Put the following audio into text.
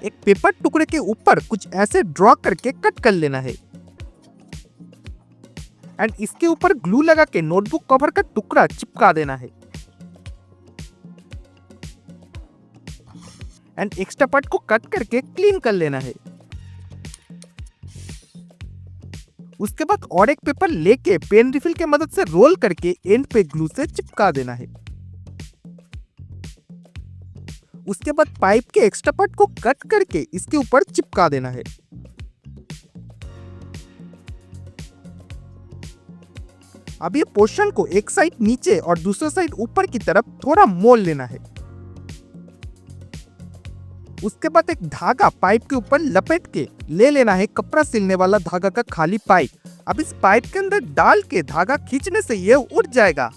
एक पेपर टुकड़े के ऊपर कुछ ऐसे ड्रॉ करके कट कर लेना है एंड इसके ऊपर ग्लू लगा के नोटबुक कवर का टुकड़ा चिपका देना है एंड एक्स्ट्रा पार्ट को कट करके क्लीन कर लेना है। उसके बाद और एक पेपर लेके पेन रिफिल के मदद से रोल करके एंड पे ग्लू से चिपका देना है। उसके बाद पाइप के एक्स्ट्रा पार्ट को कट करके इसके ऊपर चिपका देना है। अब ये पोर्शन को एक साइड नीचे और दूसरे साइड ऊपर की तरफ थोड़ा मोड़ लेना है। उसके बाद एक धागा पाइप के ऊपर लपेट के ले लेना है कपड़ा सिलने वाला धागा का खाली पाइप। अब इस पाइप के अंदर डाल के धागा खींचने से ये उड़ जाएगा।